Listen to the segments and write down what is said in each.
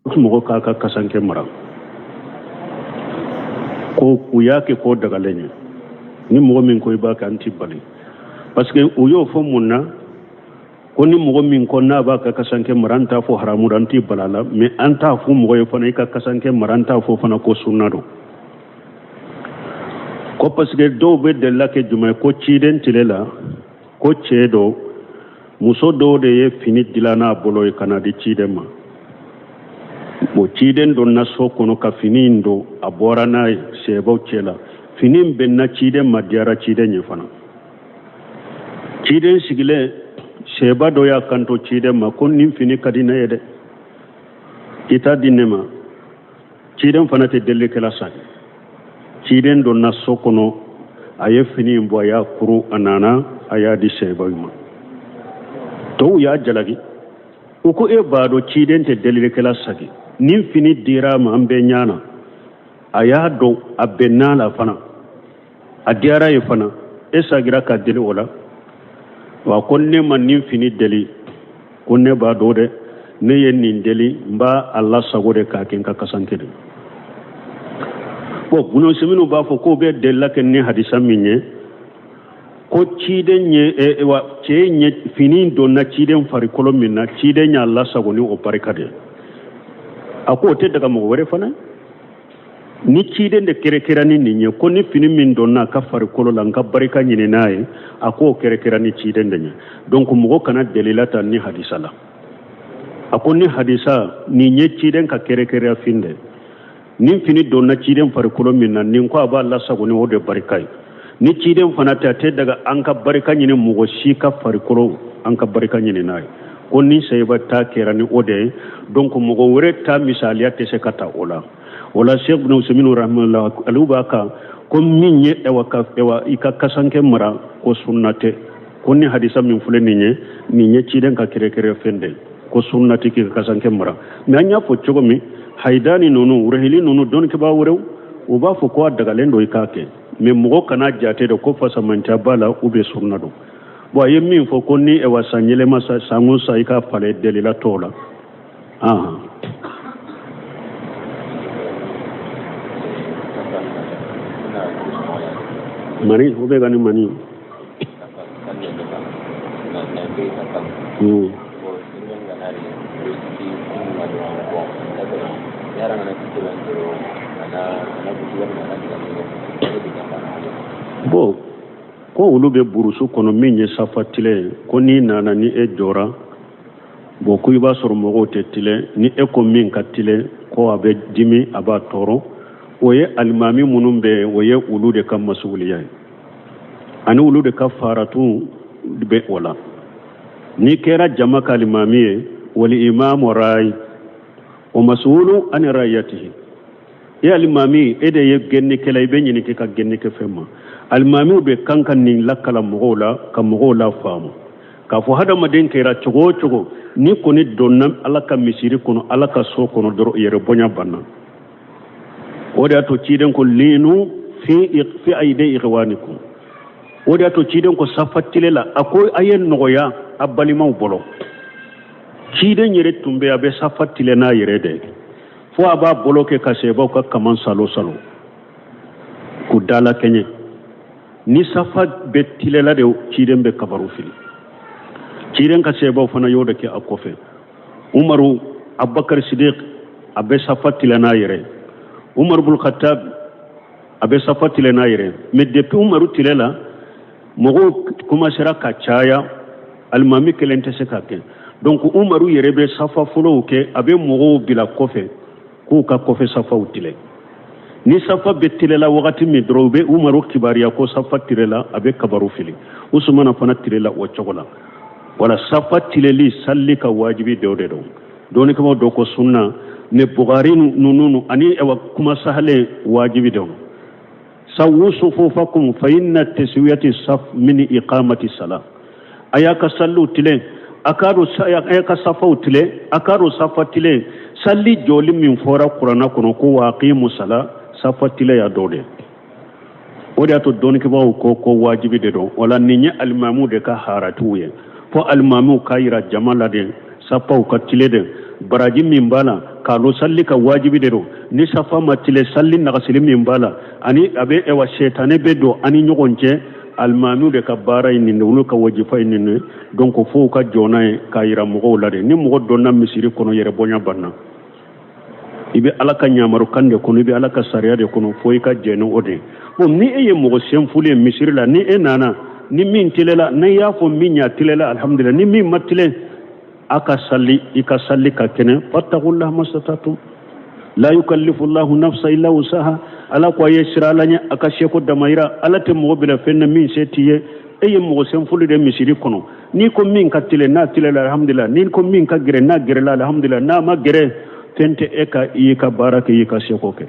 mo ka kasanke mara ko uyake ko daga lenye ni mo min ko ba ka anti bali parce que uyo fo munna ko ni mo min ko na ba ka kasanke maranta fo haramu ranti balala mais anta fu mo yo fana ka kasanke maranta fo fana ko sunna do ko parce que do be de la ke juma ko ciden tilela ko cedo muso do de ye fini dilana bolo e kana di cidema mo ciden do naso kono ka fini ndo abora na sebo cela fini benna ciden madiara ciden ye fana ciden sigile seba do ya kanto ciden ma kon nim fini kadina yede ita dinema ciden fana te delle kala sa ciden do naso kono aye fini mbo ya kuru anana aya di seba ma to ya jalagi uko e bado ciden te delle kala sagi nin fini dira ma ambe nyana aya do abenala fana adiara ye fana esagira ka deli wala wa konne man nin fini deli konne ba do de ne yen nin deli mba Allah sagode ka ken ka kasanke de bo buno semino ba fo ko be della ken ne hadisa minye ko ciden nye wa ce nye fini do na ciden fari kolomina ciden nya Allah sagoni o barikade ako te daga mo wore fana ni ciden de kere ni ninye ko ni fini min donna ka fari kolo la nga barika nyine nae ako kere ni ciden de nya donc mo kana delilata ni hadisa la ako ni hadisa ni nye ciden ka kere afinde ni fini donna ciden fari kolo min na ni ko aba Allah sagoni o de barikai ni ciden fana ta te daga an ka barika nyine mo shi ka fari kolo an ka barika nyine nae ko ni seyba ta kerani ode donc mo go wore ta misaliya te se kata ola Sheikh ibn Usaymin rahimahullah alubaka ko minye ewa ika kasanke mara ko sunnate ko ni hadisa min fule ninye ciden ka kere fende ko sunnati ki kasanke mara mi anya fo chogo mi haidani nonu urehili nonu don ke ba worew o ba fo ko daga lendo ikake me mo kana jate de ko fasa manta bala ube sunnado bo yemmi fo ko ni e wasanyele masa sangu sa ika pale delila tola mani ube gani mani bo ko ulu be burusu kono minye safatile ko ni nana ni e jora bo ku iba sor mo tetile ni e ko min katile ko abe dimi aba toro oye almami munumbe oye ulu de kam masuliya ani ulu de kafaratu be wala ni kera jama kalimami wali imam rai o masulu an rayatihi ya almami ede ye genni kelay be nyini ka genni ke fema almami be kankan ni lakala mogola ka mogola famu ka fo hada maden kera chogo ni ko ni donnam alaka misiri kono alaka so kono doro yere bonya banna oda to ciden ko linu fi aide ikhwanikum oda to ciden ko safatile la akoy ayen noya abali maw bolo ciden yere tumbe abe safatile na yere de fo aba boloke ka sebo ka kaman salo ku dala kenye ni safa betile la de ciden be kabaru fili ciden ka sebo fana yoda ke akofe umaru abubakar siddiq abe safatile na yere umar bul khattab abe safatile na yere mais depuis umaru tilela mogo kuma sera ka chaya almami kelente se ka ken donc umaru yere be safa folo ke abe mogo bila kofe ko ka kofe safa utile ni safa betilela wakati mi drobe umaru kibariya ko safa tilela abe kabaru fili usmana fana tilela o chogola wala safa tileli salli ka wajibi dewde do doni kama do ko sunna ne bugari nununu ani ewa kuma sahale wajibi do sawu sufufakum fa inna taswiyati saf min iqamati salah ayaka sallu tile akaru ayaka safa tile akaru safa tile salli joli min fora qur'ana kono ko waqimu salah safa tile ya dode oda to doni ke bawo ko wajibi de do wala ninya almamu de ka haratuye fo almamu kayira jamala de safa ka tile de baraji min bala kalo salli ka wajibi de do ni safa matile salli na gasili min bala ani abe ewa shetane be do ani nyogonje almanu de ka bara ni no ka wajifa ni donc fo ka jona ka yira mo la de ni mo do na misiri kono yere bonya banna ibe alaka nyamaru kande kono ibe alaka sariya de kono fo ka jeno ode bon ni eye mo sem fule misiri la ni enana ni min tilela na ya fo min ya tilela alhamdulillah ni min matile aka salli ika salli ka kene fattaqullaha masatatum la yukallifu Allahu nafsa illa wusaha ala ko yesira lanya aka sheko damaira ala te mo bila fenna min setiye eye mo sem fulu de misiri kono ni ko min ka tile na tilela alhamdulillah ni ko min ka gere na gere la alhamdulillah na ma gere tente eka ika baraka ika sheko ke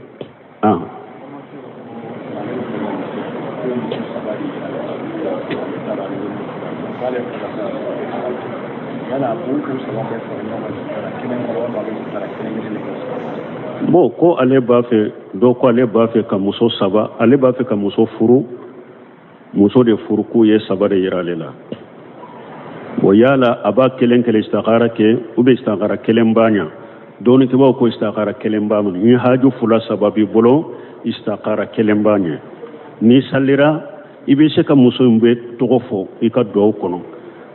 bon ko ale b'a fɛ dɔ ko ale b'a fɛ ka muso saba ale b'a fɛ ka muso furu muso de furu k'u ye saba de yira ale la bon yala a b'a kelen kelen istikhara kɛ ou bien istikhara kelen b'a ɲa dɔɔni kɛ b'a ko istikhara kelen b'a ma ni haju fula saba b'i bolo istikhara kelen b'a ɲa ni sallira i bɛ se ka muso in bɛ tɔgɔ fɔ i ka duwawu kɔnɔ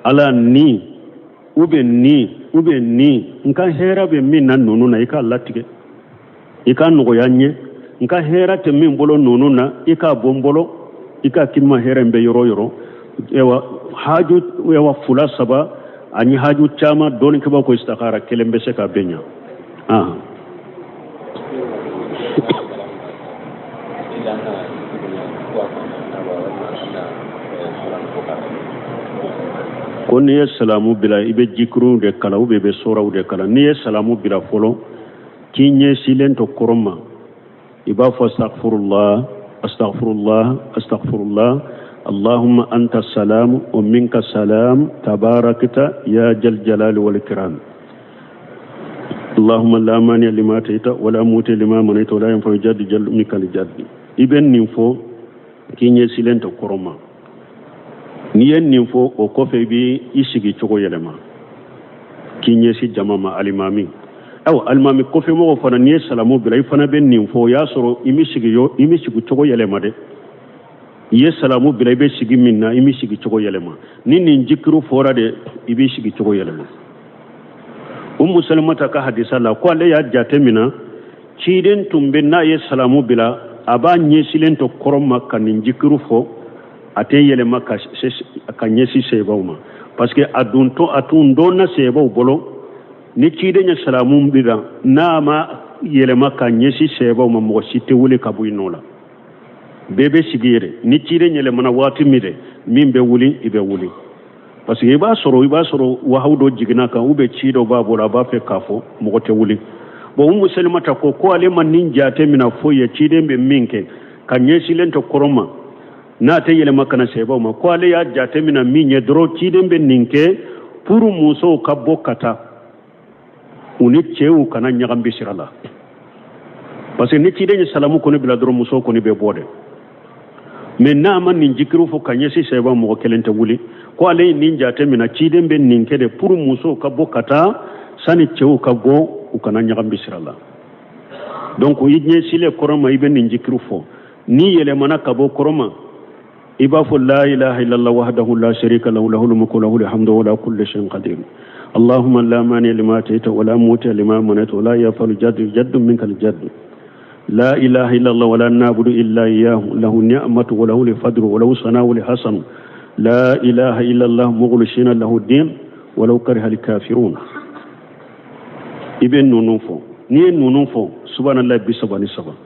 ala ni ou bien ni nka hɛrɛ bɛ min na ninnu na i k'a latigɛ i ka nɔgɔya n ye nka hɛrɛ tɛ min bolo ninnu na i k'a bɔ n bolo i k'a k'i ma hɛrɛ in bɛ yɔrɔ yɔrɔ haju fula saba ani haju caman dɔɔni kɛbaa ko istikhara kelen bɛ se ka bɛn ɲa ko n'i ye salamu bila i bɛ jikuru de kala ou bien i bɛ soraw de kala n'i ye salamu bila fɔlɔ k'i ɲɛsilen to kɔrɔ ma i b'a fɔ astaghfirullah astaghfirullah astaghfirullah allahumma anta salam wa minka salam tabarakta ya jal jalali wal ikram allahumma la mani lima ta'ita wa la muti lima manita wa la yanfa jaddu jallu minka jaddi iben nin fo k'i ɲɛsilen to kɔrɔ ma ni ye nin fɔ o kɔfɛ i bɛ i sigi cogo yɛlɛma k'i ɲɛsi jama ma alimami alimami kɔfɛ mɔgɔ fana n'i ye salamu bila i fana bɛ nin fɔ o y'a sɔrɔ i bɛ sigi cogo yɛlɛma dɛ i ye salamu bila i bɛ sigi min na i bɛ sigi cogo yɛlɛma ni nin jikiru fɔra de i bɛ sigi cogo yɛlɛma Ummu Salamata ka hadisa la ko ale y'a jate minna ciden tun bɛ n'a ye salamu bila a b'a ɲɛsilen to kɔrɔ ma ka nin jikiru fɔ a tɛ yɛlɛma ka ɲɛsi sebaw ma parce que a tun dɔnna sebaw bolo ni ciden ye salamu bila n'a ma yɛlɛma ka ɲɛsi sebaw ma mɔgɔ si tɛ wuli ka bɔ i nɔ la bɛɛ bɛ sigi yɛrɛ ni ciden yɛlɛmana waati min dɛ min bɛ wuli i bɛ wuli parce que i b'a sɔrɔ wahaw dɔ jiginna kan ou bien ci dɔ b'a bolo a b'a fɛ k'a fɔ mɔgɔ tɛ wuli bon Ummu Salamata ko ale ma nin jate mina foyi ye ciden bɛ min kɛ ka ɲɛsilen to kɔrɔ ma n'a tɛ yɛlɛma kana sebaw ma ko ale y'a jate mina min ye dɔrɔn ciden bɛ nin kɛ pour musow ka bɔ ka taa u ni cɛw kana ɲagami sira la parce que ni ciden ye salamu kɔni bila dɔrɔn musow kɔni bɛ bɔ dɛ mais n'a ma nin jikiru fɔ ka ɲɛsi sebaw mɔgɔ kelen tɛ wuli ko ale ye nin jate mina ciden bɛ nin kɛ de pour musow ka bɔ ka taa sani cɛw ka bɔ u kana ɲagami sira la donc i ɲɛsilen kɔrɔ ma i bɛ nin jikiru fɔ ni yɛlɛmana ka bɔ kɔrɔ ma i b'a fɔ la ilaha illallah wahdahu la sharika lahu lahul mulku wa lahul hamdu wa la kulli shay'in qadir allahumma la mani lima ta'ita wa la muti lima manata wa la yafalu jaddu minka al jadd la ilaha illallah wa la na'budu illa iyyahu lahu ni'matu wa lahu al-fadlu wa lahu sana'u al-hasan la ilaha illallah mughlishina lahu ad-din wa law kariha al-kafirun ibn nunu fo ni nunu fo subhanallah bi sabani saba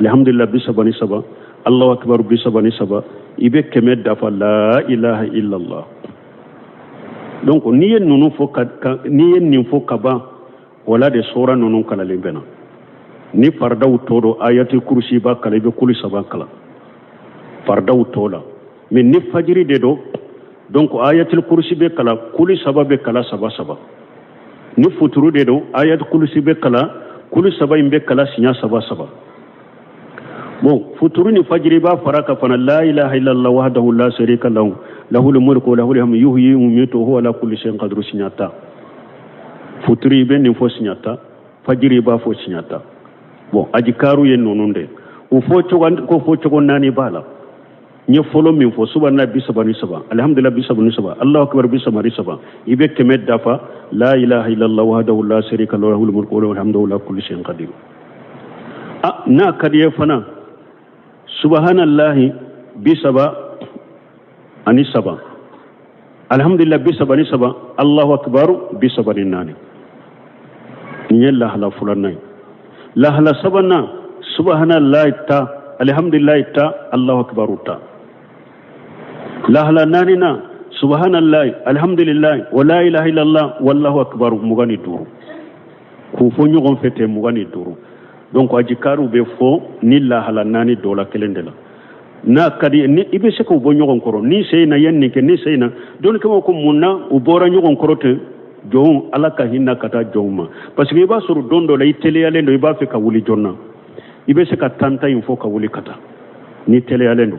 alhamdulillah bi sabani saba allahu akbar bi sabani saba ibe keme dafa la ilaha illallah donc ni ye nunu fo ni ye nin fo kaba wala de sura nunu kala lembena ni fardaw todo ayatul kursi ba kala ibe kuli saba kala fardaw tola mais ni fajiri de do donc ayatul kursi be kala kuli saba be kala saba saba ni futuru de do ayatul kursi be kala kuli saba imbe kala sinya saba saba bon futuru ni fajiri ba faraka fana la ilaha illallah wahdahu la sharika lahu lahul mulku wa lahul hamdu yuhyi wa yumiitu huwa ala kulli shay'in qadir sinyata futuri be ni fo sinyata fajiri ba fo sinyata bon aji karu yen nonunde o fo cogo nani bala nye folo min fo subhana bisabani saba alhamdulillah bisabani saba allahu akbar bisabani saba ibe kemet dafa la ilaha illallah wahdahu la sharika lahu lahul mulku wa lahul hamdu ala kulli shay'in qadir na kadiye fana subhanallahi bisaba ani saba alhamdulillah bisabani saba allahu akbar bisabani nani nye la hala fulanai la hala sabana subhanallahi ta alhamdulillah ta allahu akbar ta la hala nani na subhanallahi alhamdulillah wa la ilaha illallah wallahu akbar mugani duru ku fo nyogon fete mugani duru donc aji karu be fo ni la hala nani dola kelendela na kadi ni ibe se ko bo nyogon koro ni seyna yanni ke ni seyna don ko ko munna u bora nyogon koro te jon alaka hinna kata joma parce que iba suru dondo la itele alendo iba fe ka wuli jonna ibe se ka tanta info ka wuli kata ni tele alendo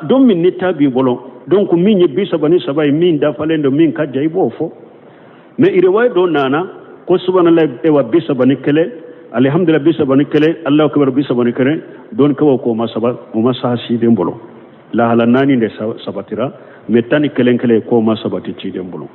don min ni tabi bolo donc min ye bisa bani sabai min da falendo min ka jay bo fo mais ire way do nana ko subhanallah e wa bisa bani kele alhamdulillah bisa bani kele allahu akbar bisa bani kele don ko ma saba o ma sa si den bolo la hala nani de sabatira mais tani kelen kele ko ma sabati ci den bolo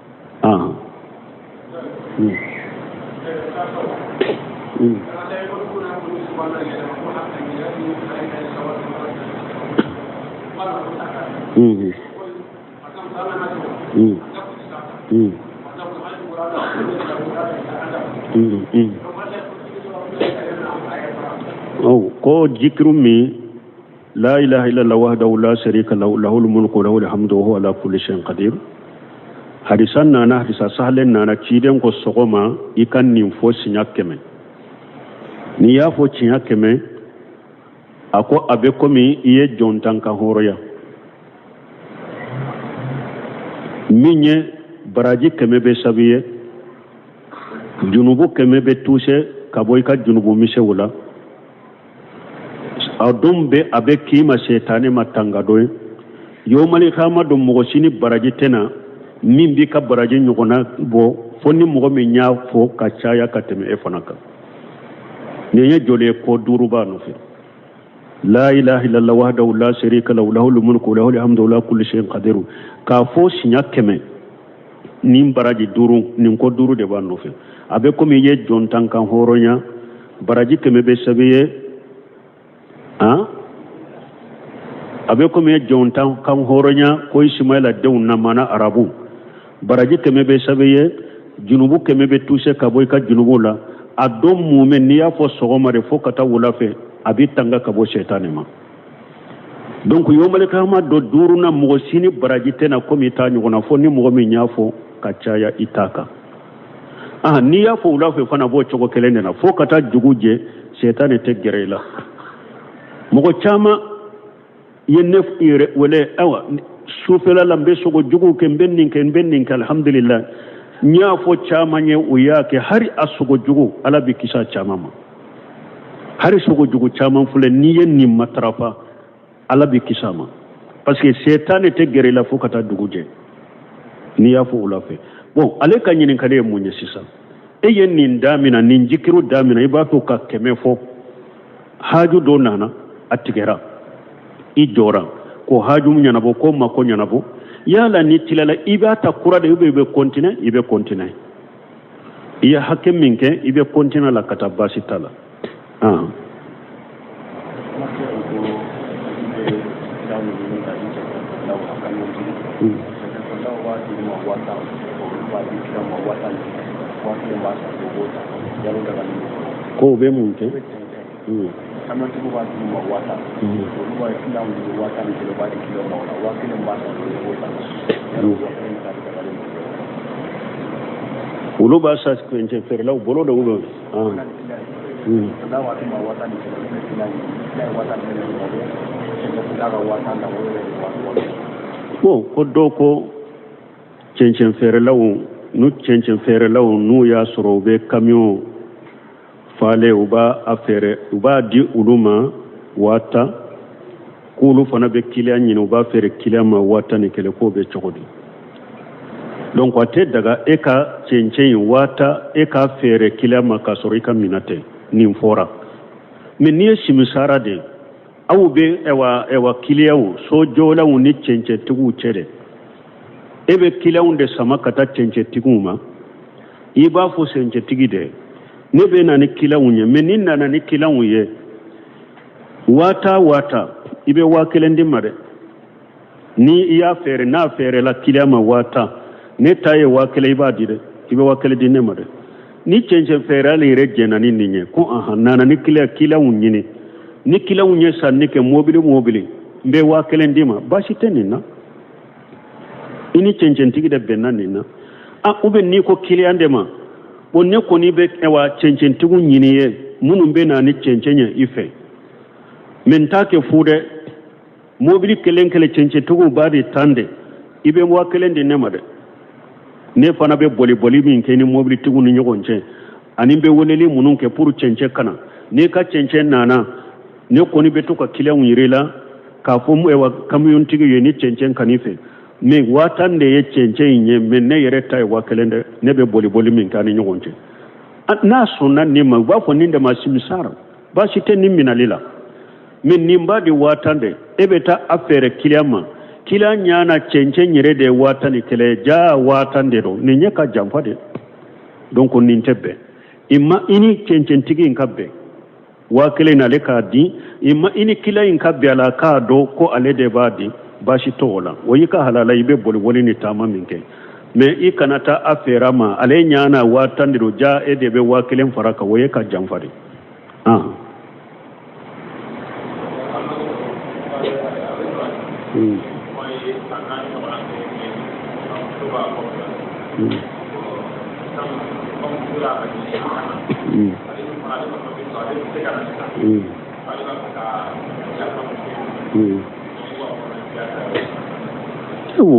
ko jikru mi la ilaha illallah wahdahu la sharika lahu lahul mulku wa lahul hamdu wa huwa ala kulli shay'in qadir hadisan nana hadisa sahlen nana ciden ko sogoma ikan nin fo sinya keme ni ya fo sinya keme ako abe komi iye jontan ka horoya minye baraji keme be sabiye junubu keme be tuse kaboy ka junubu mise wala adumbe abe kima shetane matanga doy yomali khama dum mo sini baraji tena min bi ka baraji nyugona bo fonni mo me nya fo ka chaya ka teme e fanaka ne jole ko duruba no fi la ilaha illallah wahdahu la sharika lahu lahul mulku wa lahul hamdu ala kulli shay'in qadir ka fo sinya keme nim baraji duru nin ko duru de ban no fi abe ko mi ye jontan kan horonya baraji keme be sabiye abe ko mi jontan kan horonya ko ismaila deun na mana arabu baraji keme be sabiye junubu keme be tuse kaboy ka junubu la adom mumen niya fo sogomare fo kata wula fe abi tanga kabo shetane ma donc yomale kama do duruna mo sini baraji tena komi ta nyugona fo ni mo mi nyafo kachaya itaka niya fo wula fe fana bo chogo kelende na fo kata juguje shetane te gerela mo chama yennef ire wala awa sufela lambe sogo jugu ke bennin ke alhamdulillah nya fo chama nye uyake hari asugo jugu ala bi kisa chama ma hari sugo jugu chama fule niye ni matrafa ala bi kisa ma parce que setan te gere la fo kata duguje ni ya fo ulafe bon ale ka nyinin kale munye sisa e yen ni ndamina ni njikiru damina ibato ka keme fo haju do nana atigera idora ko haju munyana ko mako nyana bo yala ni tilala ibata kura de ibe kontine iya hakem minke ibe kontine la katabasi tala ko be munke ulu basa kwenche ferla bolo da ulo ko doko chenchen ferla nu chenchen ferla nu ya sorobe camion fale uba afere uba di uluma wata kulu fana be kilian nyina uba fere kilian ma wata ne kele ko be chogodi donc wate daga e ka cencen wata e ka fere kilama ka soro i ka minate nin fora mais ni ye simisara de aw be ewa kiliyaw so jolaw ni cence tigu cede e be kiliyaw de sama kata cence tigu ma i b'a fo cence tigi de ne be na ni kiliyaw ye mais ni nana ni kiliyaw ye wata i be wa kelen di ma de ni i y'a fere n'a fere la kiliyama wata ne ta ye wa kelen i b'a di de i be wa kelen di ne ma de ni cence fere ale yɛrɛ jɛna ni nin ye ko nana ni kiliyaw ɲini ni kiliyaw ye sanni kɛ mobili n bɛ wa kelen di ma baasi tɛ nin na i ni cɛncɛntigi de bɛnna nin na ou bien n'i ko kiliyan de ma bon ne kɔni bɛ cɛncɛntigiw ɲini ye minnu bɛ na ni cɛncɛn ye i fɛ mais n t'a kɛ fu dɛ mobili kelen cɛncɛntigiw b'a di tan de i bɛ wa kelen di ne ma dɛ ne fana bɛ boli min kɛ ni mobilitigiw ni ɲɔgɔn cɛ ani bɛ weleli minnu kɛ pour cɛncɛn kana n'i ka cɛncɛn nana ne kɔni bɛ to ka kiliyanw yiri la k'a fɔ kamiyɔntigi ye ni cɛncɛn kan'i fɛ mais 1000 de ye cɛncɛn in ye mais ne yɛrɛ ta ye 1000 dɛ ne bɛ boli min kɛ ani ɲɔgɔn cɛ n'a sɔnna nin ma u b'a fɔ nin de ma simisara baasi tɛ nin minali la mais nin b'a di 1000 de e bɛ taa a fɛɛrɛ kiliyan ma kiliyan ɲana cɛncɛn yɛrɛ de ye 1000 ni kɛlɛ ja 1000 de don nin ɲɛ ka janfa de donc nin tɛ bɛn i ni cɛncɛntigi in ka bɛn 1000 in ale k'a di i ni kiliyan in ka bɛn a la k'a dɔn ko ale de b'a di baasi t'o la o y'i ka halala i bɛ boli ni taama min kɛ mais i kana taa a fɛɛrɛ ma ale ɲana 1000 de don ja e de bɛ 1000 fara kan o ye ka janfa de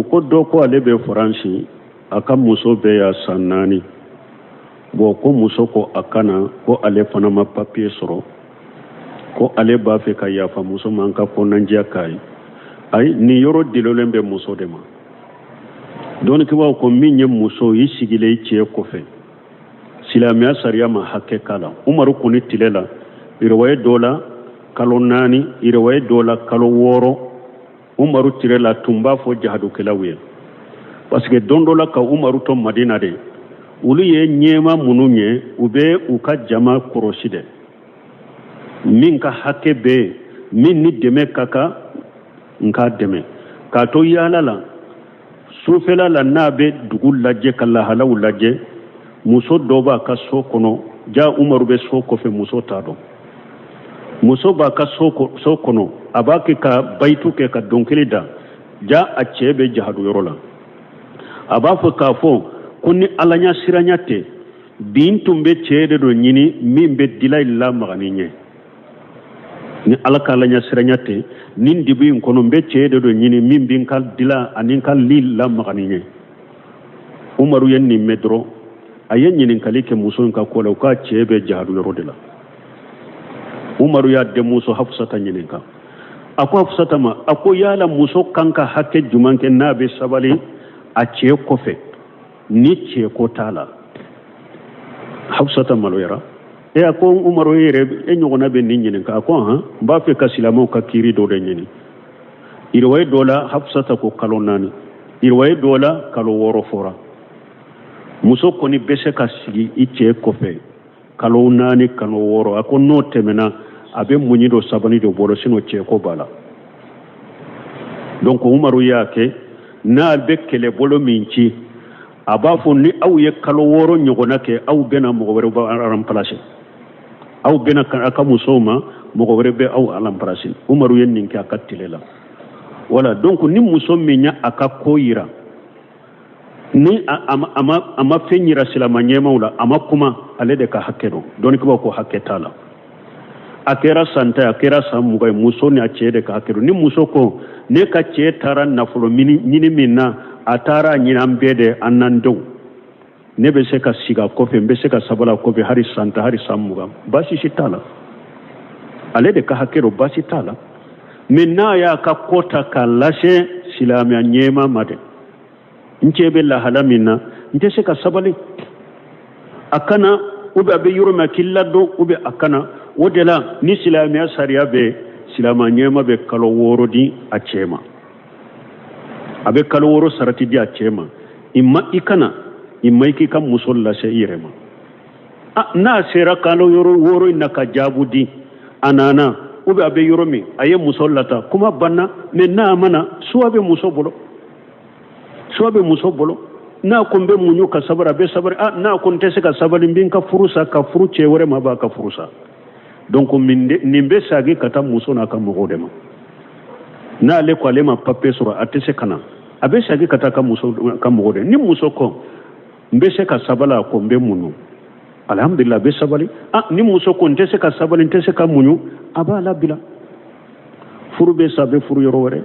ko dɔ ko ale bɛ faransi a ka muso bɛ ya san 4 bon ko muso ko a kana ko ale fana ma papier sɔrɔ ko ale b'a fɛ ka yafa muso ma an ka kɔnɔnajɛya k'a ye ayi nin yɔrɔ dilolen bɛ muso de ma dɔnnikɛbaw ko min ye muso i sigilen i cɛ kɔfɛ silamɛya sariya ma hakɛ k'a la umaru kɔni tile la riwaye dɔ la kalo 4 riwaye dɔ la kalo 6 umaru tile la tun b'a fɔ jahadukɛlaw ye parce que don dɔ la ka umaru to madina de olu ye ɲɛma minnu ye u bɛ u ka jama kɔrɔsi dɛ min ka hakɛ bɛ yen min ni dɛmɛ ka kan n k'a dɛmɛ k'a to yaala la sufɛla la n'a bɛ dugu lajɛ ka lahalaw lajɛ muso dɔ b'a ka so kɔnɔ ja umaru bɛ so kɔfɛ muso t'a dɔn muso b'a ka so kɔnɔ a b'a kɛ ka bayitu kɛ ka dɔnkili da ja a cɛ bɛ jahaduyɔrɔ la a b'a fɔ k'a fɔ ko ni ala ɲɛ siranya tɛ bin tun bɛ cɛ de dɔ ɲini min bɛ dila lamaga ni ɲɛ ni ala ka ala ɲɛ siranya tɛ nin dibi in kɔnɔ n bɛ cɛ de dɔ ɲini min bɛ ka dila ani ka li lamaga ni ɲɛ umaru ye nin mɛn dɔrɔn a ye ɲininkali kɛ muso in ka ko la u k'a cɛ bɛ jahaduyɔrɔ de la umaru y'a denmuso hafusata ɲininka a ko hafusata ma a ko yala muso kan ka hakɛ juman kɛ n'a bɛ sabali a cɛ kɔfɛ ni cɛ ko t'a la hafusata maloyara a ko umaru yɛrɛ e ɲɔgɔnna bɛ nin ɲininka a ko n b'a fɛ ka silamɛw ka kiiri dɔ de ɲini iriwaye dɔ la hafusata ko kalo 4 iriwaye dɔ la kalo 6 fɔra muso kɔni bɛ se ka sigi i cɛ kɔfɛ kalo 4 kalo 6 a ko n'o tɛmɛna a bɛ muɲi dɔ sabali dɔ bɔra sinon cɛ ko b'a la donc umaru y'a kɛ n'a bɛ kɛlɛbolo min ci a b'a fɔ ni aw ye kalo 6 ɲɔgɔnna kɛ aw bɛna mɔgɔ wɛrɛ b'a remplacer aw bɛna a ka musow ma mɔgɔ wɛrɛ bɛ aw remplacer umaru ye nin kɛ a ka tile la voilà donc ni muso min y'a a ka ko yira ni a ma fɛn yira silama ɲɛmaw la a ma kuma ale de ka hakɛ dɔn dɔnnikɛbaw ko hakɛ t'a la a kɛra san 10 a kɛra san 20 muso ni a cɛ de ka hakɛ dɔn ni muso ko ne ka cɛ taara nafolo ɲini min na a taara ɲini an bɛɛ de an n'an denw ne bɛ se ka sigi a kɔfɛ n bɛ se ka sabali a kɔfɛ hari san 10 hari san 20 baasi si t'a la ale de ka hakɛ dɔn baasi t'a la mais n'a y'a ka ko ta k'a lase silamɛya ɲɛma ma dɛ nke be lahala min na n tɛ se ka sabali a kana ube a bɛ yɔrɔ min a k'i ladon ube a kana o de la ni silamɛya sariya bɛ silama ɲɛma bɛ kalo 6 di a cɛ ma a bɛ kalo 6 sarati di a cɛ ma i kana i k'i ka muso lase i yɛrɛ ma n'a sera kalo 6 in na ka jaabu di a nana ube a bɛ yɔrɔ min a ye muso lata kuma banna mais n'a mana suwa bɛ muso bolo n'a ko n bɛ muɲu ka sabari a bɛ sabari n'a ko n tɛ se ka sabari n bɛ n ka furu sa ka furu cɛ wɛrɛ ma b'a ka furu sa donc nin bɛ sagi ka taa muso n'a ka mɔgɔw de ma n'ale ko ale ma papier sɔrɔ a tɛ se ka na a bɛ sagi ka taa ka muso ka mɔgɔw de ni muso ko n bɛ se ka sabali a ko n bɛ muɲu alhamdulillah a bɛ sabali ni muso ko n tɛ se ka sabali n tɛ se ka muɲu a b'a labila furu bɛ sa a bɛ furu yɔrɔ wɛrɛ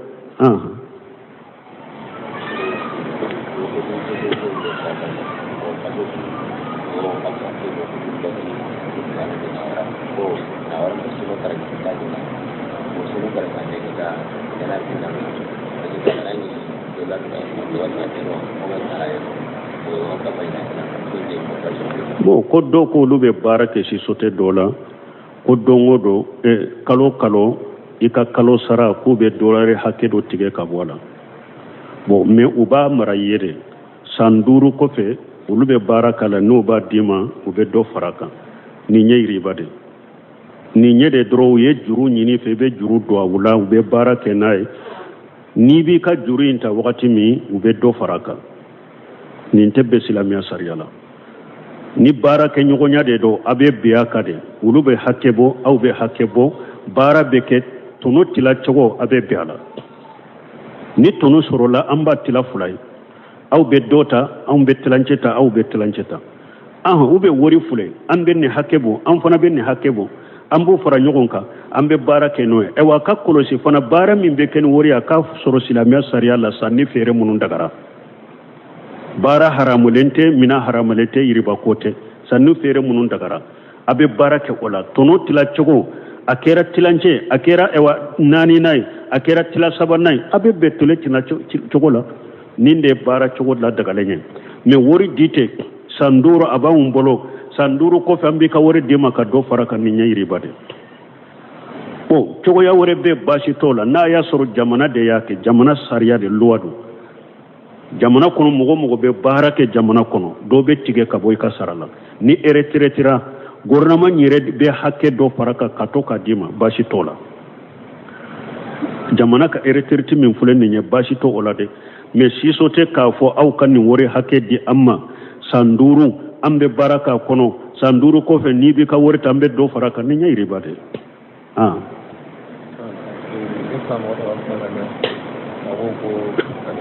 bon ko dɔw ko olu bɛ baara kɛ si sote dɔ la ko don o don kalo i ka kalo sara k'u bɛ dolari hakɛ dɔ tigɛ ka bɔ a la bon mais u b'a mara i ye de san 5 kɔfɛ olu bɛ baara k'a la n'o b'a d'i ma u bɛ dɔ fara a kan nin ye riba de nin ye de dɔrɔn u ye juru ɲini fɛ i bɛ juru don a la u bɛ baara kɛ n'a ye n'i b'i ka juru in ta wagati min u bɛ dɔ fara a kan nin tɛ bɛn silamɛya sariya la ni baara kɛ ɲɔgɔnya de don a bɛ bɛn a kan de olu bɛ hakɛ bɔ aw bɛ hakɛ bɔ baara bɛ kɛ tɔnɔ tila cogo a bɛ bɛn a la ni tɔnɔ sɔrɔla an b'a tila 2 ye aw bɛ dɔ ta anw bɛ tilancɛ ta aw bɛ tilancɛ ta u bɛ wari filɛ an bɛ nin hakɛ bɔ an fana bɛ nin hakɛ bɔ an b'o fara ɲɔgɔn kan an bɛ baara kɛ n'o ye wa ka kɔlɔsi fana baara min bɛ kɛ ni wari a ka sɔrɔ silamɛya sariya la sa ni feere minnu dagara baara haramulen tɛ mina haramalen tɛ yiriba ko tɛ sa ni feere minnu dagara a bɛ baara kɛ o la tɔnɔ tila cogo a kɛra tilancɛ a kɛra 4nan ye a kɛra tila 3nan ye a bɛ bɛn tole tina cogo la nin de ye baara cogo la dagalen ye mais wari di tɛ san 5 a b'anw bolo san 5 kɔfɛ an b'i ka wari di ma ka dɔ fara kan nin ye yiriba de cogoya wɛrɛ bɛ baasi t'o la n'a y'a sɔrɔ jamana de y'a kɛ jamana sariya de loi don jamana kɔnɔ mɔgɔ bɛ baara kɛ jamana kɔnɔ dɔw bɛ tigɛ ka bɔ i ka sara la ni retraitera gouvernement yɛrɛ bɛ hakɛ dɔ fara kan ka to k'a d'i ma baasi t'o la jamana ka retraite min filɛ nin ye baasi t'o la dɛ mais siso tɛ k'a fɔ aw ka nin wari hakɛ di an ma san 5 an bɛ baara k'a kɔnɔ san 5 kɔfɛ n'i b'i ka wari ta an bɛ dɔ fara kan nin ye riba de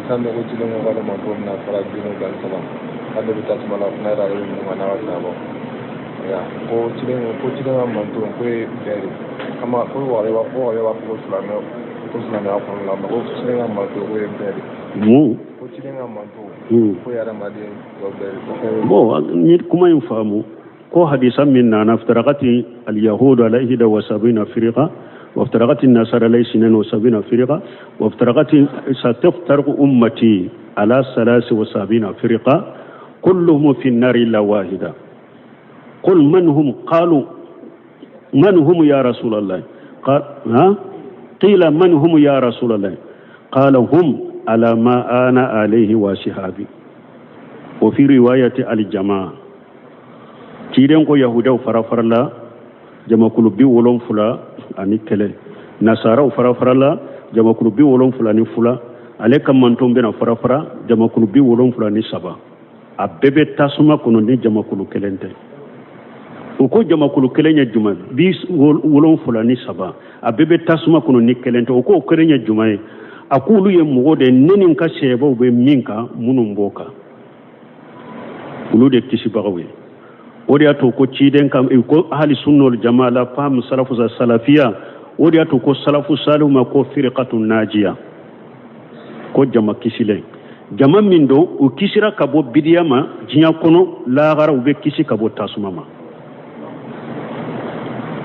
Kan ko ci mo wala mo ko na fara dino gan sala ade bita tuma la na ra ni mo na wa bo ya ko ci mo mo to ko e beri kama ko wa ko sulana ko la mo ci mo to ko e beri ko ci mo to ko ya ra ma de ko beri bo ni kuma in famu ko hadisan min na naftaraqati al yahud ala 71 firqa وافترقت النصارى على 72 فرقة وافترقت ستفترق أمتي على 73 فرقة كلهم في النار إلا واحدة قل من هم قالوا من هم يا رسول الله قيل من هم يا رسول الله قال هم على ما أنا عليه وصحابي وفي رواية الجماعة كيرنكو يهودا وفرافر الله jamakulu 70 ani kɛlɛ nasaraw farafara la jamakulu 70 ni 2 ale ka manton bɛna farafara jamakulu 70 ni 3 a bɛɛ bɛ tasuma kɔnɔ ni jamakulu kelen tɛ o ko jamakulu kelen ye juma 70 ni 3 a bɛɛ bɛ tasuma kɔnɔ ni kelen tɛ o ko kelen ye juma ye a k'olu ye mɔgɔ de ne ni ka sɛbaw bɛ min kan minnu b'o kan olu de kisibagaw ye o de y'a to ko ciden kan ko ahli sunnol jamaa la faham salafu salafiya o de y'a to ko salafu salihu ma ko firqatun najiya ko jama kisilen jama min don o kisira ka bɔ bidiya ma diɲɛ kɔnɔ lagara u bɛ kisi ka bɔ tasuma ma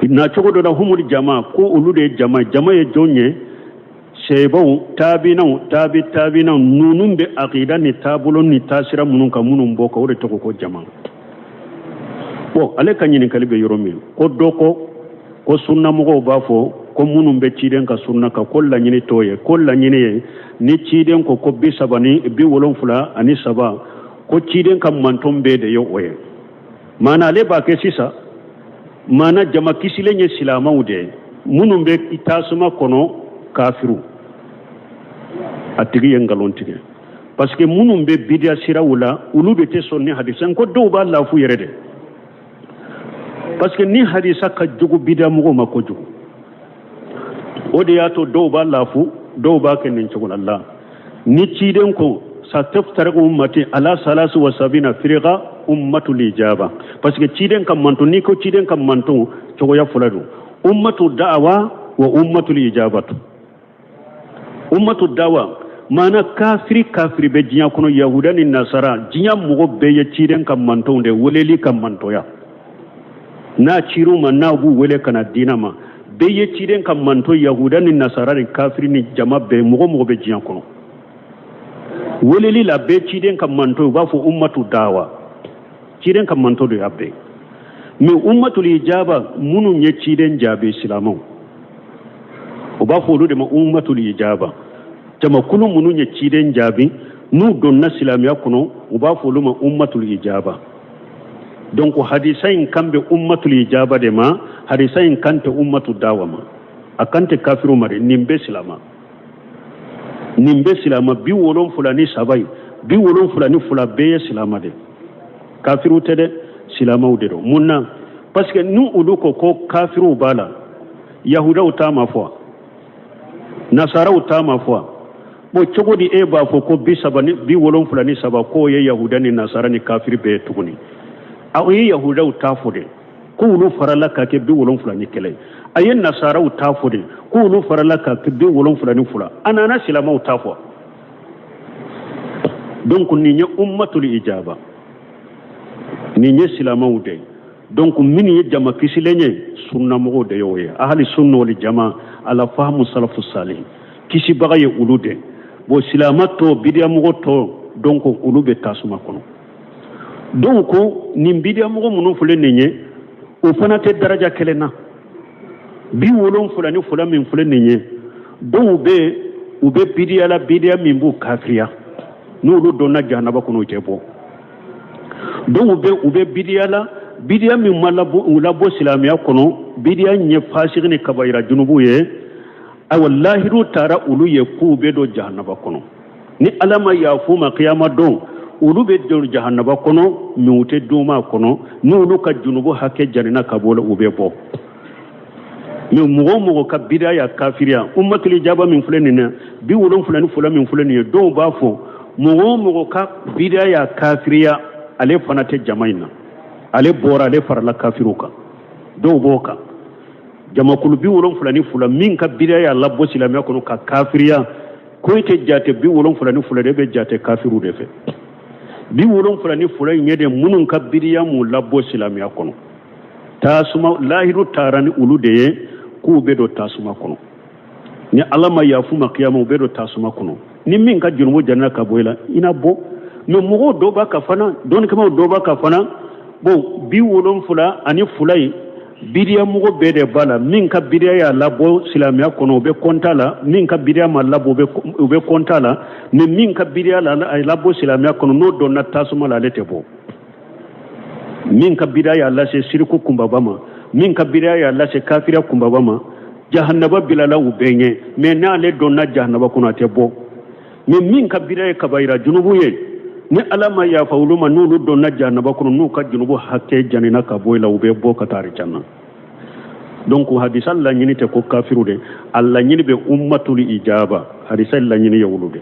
na cogo dɔ la humul jama ko olu de ye jama ye jɔn ye sebau tabinaw nunun be aqida ni tabulo ni tasira munun ka munun boka wore to ko jama bo ale kan yin kalibe yoromi ko doko ko sunna mo ba fo ko munun be ciden ka sunna ka ko la nyini toye ko la nyini ni ciden ko bi sabani bi wolon fula ani saba ko ciden kam manton be de yo oye mana le ba ke sisa mana jama kisile nye silamaw de munun be itasuma kono kafiru atigi yengalon tige parce que munun be bidia sirawula ulu be te sonni hadisan ko do ba la fu yerede parce que ni hadisa ka jugu bidia mugo mako jugu odi yato do ba la fu do ba ken nin chugun Allah ni ciden ko sa taftaragu ummati ala salasu wa sabina firqa ummatul ijaba parce que ciden kam manto ni ko ciden kam manto chogo ya fuladu ummatu da'wa wa ummatul ijabatu ummatu da'wa mana kafiri be jinya kono yahuda ni nasara jinya mugo be ye ciden kam manto de woleli kam manto ya na ciru man na bu wele kana dinama be ye ciden kam manto yahuda ni nasara ni kafiri ni jama be mugo be jinya kono woleli la be ciden kam manto ba fo ummatu da'wa ciden kam manto do yabbe mi ummatul ijaba munu nye ciden jabe silamau o ba fo de ma ummatul ijaba jama kulu munu nye ciden jabi nu donna silamiya kuno o ba fo ma ummatul ijaba donc hadisain kambe ummatul ijaba de ma hadisain kante ummatu dawa ma akante kafiru mare nimbe silama bi wolon fulani sabai bi wolon fulani fula be silama de kafiru tede silama udero munna parce que nous uluko ko kafiru bala yahuda utama fo nasara utama fo bo chogodi e ba fo ko bi sabani bi wolon fulani saba ko ye yahuda ni nasara ni kafiri be tuguni aw ye yahuda utafo de ko ulu farala ka ke bi wolon fulani kele ayen nasara utafo de ko ulu farala ka ke bi wolon fulani fula anana silama utafo donc ni nya ummatul ijaba ni nye silamaw de donc min ye jama kisilenye sunna mogo de yoye ahli sunna wal jama ala fahmu salafus salih kisi bagaye ulude bo silamato bidia mogo to donc ulube tasuma kono donc ni bidia mogo munun fule nenye o fana te daraja kelena bi wolon fulani fula min fule nenye donc ube bidia min bu kafriya no lu donna jahannaba kono jebo donc ube bidia min malabo silamiya kono bidia nye fasik ni kabaira junubu ye ay wallahi ru tara ulu ye ku be do jahannaba kono ni alama ya fuma qiyama don ulu be do jahannaba kono miute duma kono ni ulu ka junubu hake jarina kabola ube bo mi mugo ka bidia ya kafiriya ummatul ijaba min fulenina bi wulon fulani fula min fulani do ba fo mugo ka bidia ya kafiriya ale fana te jamaina ale bora ale farala kafiruka do boka jama kulubi wolon fulani fula min ka bidaya labbo silamiya kono ka kafiriya ko ite jate bi wolon fulani fula de be jate kafiru de fe bi wolon fulani fula nyede munun ka bidiya mu labbo silamiya kono tasuma lahiru tarani ulude ku be do tasuma kono ni alama yafuma qiyama be do tasuma kono ni min ka junubo janna ka boyla ina bo no mugo doba ka fana don kama doba ka fana bo bi wolon fula ani fulai bidiya mugo bede bala min ka bidiya ya labo silamiya kono be kontala min ka bidiya ma labo be kontala ni min ka bidiya la labo silamiya kono no donna tasuma la lete bo min ka bidiya ya la se sirku kumbabama min ka bidiya ya la se kafira kumbabama jahannaba bilala ubenye me na le donna jahannaba kono ate bo min ka bidiya kabaira junubu ye ni alama ya fauluma nulu donna jahannaba kono nu ka junubu hakke janina ka boyla ube bo ka tari janna donc hadisa la nyini te ko kafiru de alla nyini be ummatul ijaba hadisa la nyini yawlude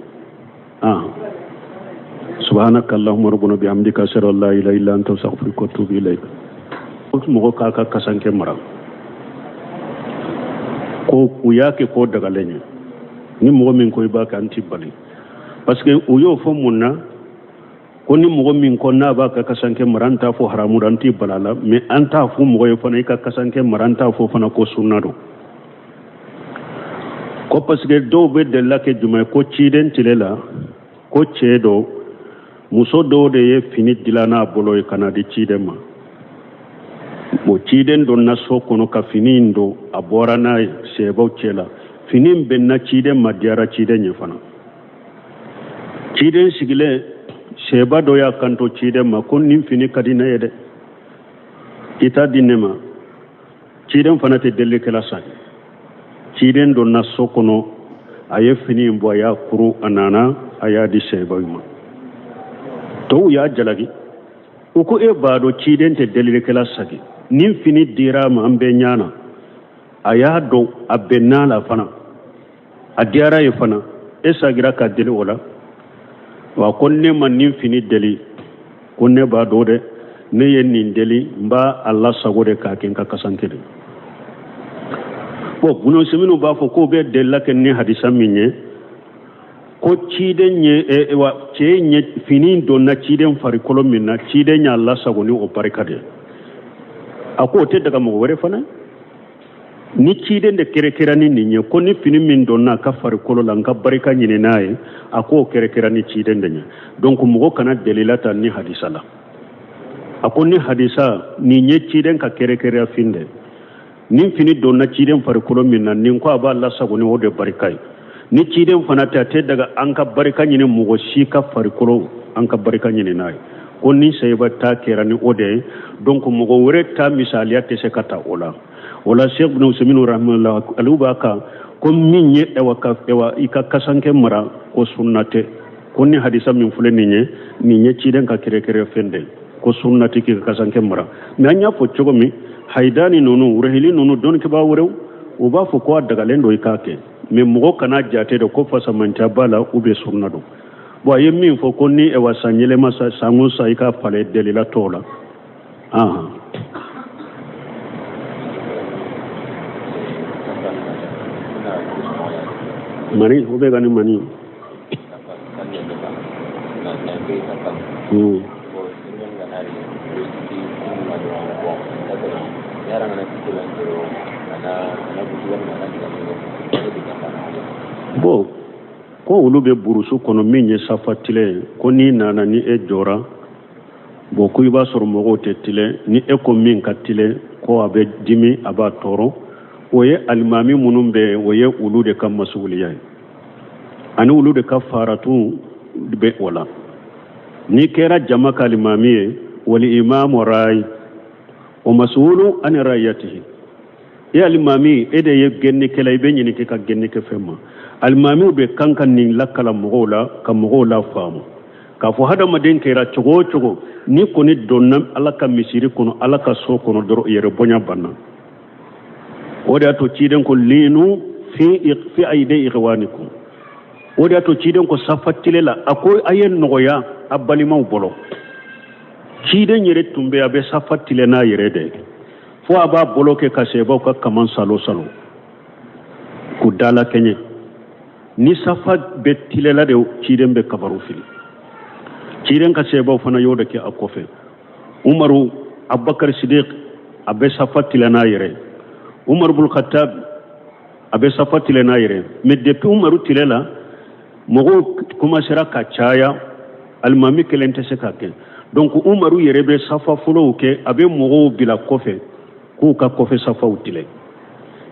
subhanaka allahumma rabbuna bihamdika ashhadu an la ilaha illa anta astaghfiruka wa atubu ilayk mo ka kasanke mara ko uyake ko daga lenye ni mo min ko ibaka anti bali parce que uyo fo munna koni mogo min ko na ba ka kasanke maranta fo haramu ranti balala me anta fu mogo fana ka kasanke maranta fo fana ko sunna do ko parce que dɔw bɛ delila kɛ jumɛn ko ciden tile la ko cɛ dɔ muso dɔw de ye fini dilan n'a bolo ye ka na di ciden ma o ciden donna so kɔnɔ ka fini in don a bɔra n'a ye sɛbaw cɛ la fini in bɛnna ciden ma diyara ciden ye fana ciden sigilen sɛba dɔ y'a kanto ciden ma ko nin fini ka di ne ye dɛ i t'a di ne ma ciden fana tɛ delikɛla sa ciden donna so kɔnɔ a ye fini in bɔ a y'a kuru a nana a y'a di sɛbaw ma tɔw y'a jalaki u ko e b'a dɔn ciden tɛ delikɛla sagi nin fini dira ma an bɛɛ ɲana a y'a dɔn a bɛnn'a la fana a diyara ye fana e sagira ka deli o la wa ko ne ma nin fini deli ko ne b'a dɔn dɛ ne ye nin deli n b'a a lasago de k'a kɛ n ka kasan kelen bon bunosiminu b'a fɔ k'o bɛ delila kɛ ni hadisa min ye ko ciden ye cɛ ye fini donna ciden farikolo min na ciden y'a lasago ni o barika de a ko o tɛ daga mɔgɔ wɛrɛ fana ni ciden de kɛrɛkɛra ni nin ye ko ni fini min donna a ka farikolo la n ka barika ɲini n'a ye a k'o kɛrɛkɛra ni ciden de ye donc mɔgɔ kana delila ta ni hadisa la a ko ni hadisa nin ye ciden ka kɛrɛkɛra fin de nin fini donna ciden farikolo min na nin ko a b'a lasago ni o de barika ye ni ciden fana tɛ a tɛ daga an ka barika ɲini mɔgɔ si ka farikolo an ka barika ɲini n'a ye ko ni sayiba ta kɛra ni o de ye donc mɔgɔ wɛrɛ ta misaliya tɛ se ka ta o la Sheikh Ibn Usaimin rahimahullah alu b'a kan ko min ye i ka kasankɛ mara ko sunna tɛ ko ni hadisa min filɛ nin ye ciden ka kɛrɛkɛrɛ fɛn de ko sunna tɛ k'i ka kasankɛ mara mais an y'a fɔ cogo min haidani ninnu urahili ninnu dɔnnikɛbaa wɛrɛw u b'a fɔ ko a dagalen don i k'a kɛ mais mɔgɔ kana jate de ko fasamanca b'a la ou bien sunna don bon a ye min fɔ ko ni san yɛlɛma san o san i ka fale delila tɔw la mani o bɛ ka ni mani bon ko olu bɛ burusu kɔnɔ min ye safa tile ye ko n'i nana ni e jɔra bon ko i b'a sɔrɔ mɔgɔw tɛ tile ni e ko min ka tile ko a bɛ dimi a b'a tɔɔrɔ o ye alimami minnu bɛ yen o ye olu de ka masuuliya ye ani olu de ka faratu bɛ o la n'i kɛra jama ka alimami ye wali imamu rai o masuulu ani rayatihi e alimami e de ye gɛnnikɛla i bɛ ɲini kɛ ka gɛnnikɛ fɛn ma alimamiw bɛ kan ka nin lakala mɔgɔw la ka mɔgɔw la faamu k'a fɔ hadamaden kɛra cogo o cogo ni kɔni donna ala ka misiri kɔnɔ ala ka so kɔnɔ dɔrɔn yɛrɛ bonya banna o de y'a to ciden ko liinu fi ayidi ikhwanikum o de y'a to ciden ko safa tile la a ko a ye nɔgɔya a balimaw bolo ciden yɛrɛ tun bɛ a bɛ safa tile n'a yɛrɛ de fo a b'a bolo kɛ ka sɛbaw ka kaman salo salo k'u dala kɛɲɛ ni safa bɛ tilela de ciden bɛ kabaru fili ciden ka sɛbaw fana y'o de kɛ a kɔfɛ umaru abubakar sidiq a bɛ safa tile n'a yɛrɛ Umar ibn Khattab a bɛ safa tile n'a yɛrɛ mais depuis Umaru tile la mɔgɔw commencera ka caya alimami kelen tɛ se ka kɛ donc Umaru yɛrɛ bɛ safa fɔlɔw kɛ a bɛ mɔgɔw bila kɔfɛ k'u ka kɔfɛ safaw tile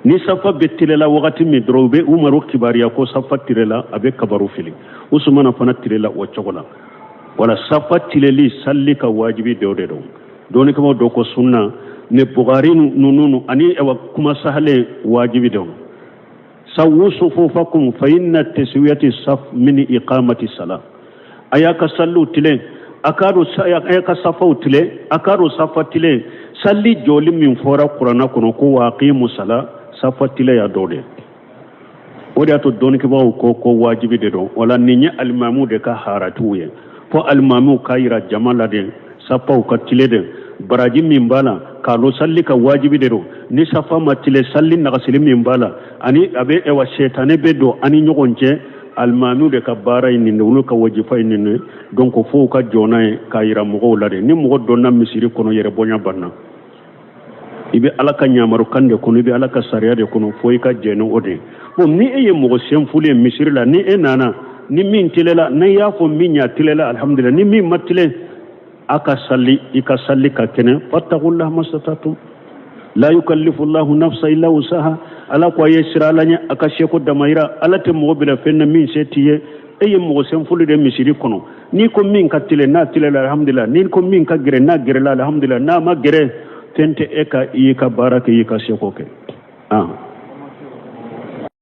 ni safa bɛ tile la wagati min dɔrɔn u bɛ Umaru kibariya ko safa tile la a bɛ kabaru fili Usmana fana tile la o cogo la wala safa tileli salli ka wajibi dɔ de don dɔnnikɛlaw dɔ ko sunna ne Bukhari nununu ani kuma sahale wajibi don sawu sufufakum fa inna taswiyati saf min iqamati salah ayaka sallu tile akaro ayaka safa tile akaro safa tile salli joli min fora qur'ana kono ko waqimu salah safa tile ya dode o da to don ke bawo ko wajibi de don wala ninya almamu de ka haratu ye fo almamu kayira jamala de safa ka tile de baraji min bala kalo salli ka wajibi de do ni safa matile salli nagasili min bala ani abe ewa shetane be do ani nyogon cɛ almanu de ka baara ɲini de olu ka wajifa ɲini donc fo ka jɔna ye ka yira mɔgɔw la de ni mɔgɔ donna misiri kɔnɔ yɛrɛ bonya banna i bɛ ala ka ɲamaru kan de kɔnɔ i bɛ ala ka sariya de kɔnɔ fo i ka jɛni o de bon ni e ye mogo senfulen misiri la ni e nana ni min tilela na y'a fɔ min ɲa tilela alhamdulillah ni min ma tile aka salli i ka salli ka kɛnɛ fattaqullaha masatatum la yukallifu llahu nafsa illa wusaha ala ko a ye sira ala ɲɛ a ka seko damayira ala tɛ mɔgɔ bila fɛn na min se t'i ye e ye mɔgɔ senfuli de misiri kɔnɔ n'i ko min ka tile n'a tilela alhamdulillah n'i ko min ka gɛrɛ n'a gɛrɛla alhamdulillah n'a ma gɛrɛ fɛn tɛ e ka i y'i ka baara kɛ i y'i ka seko kɛ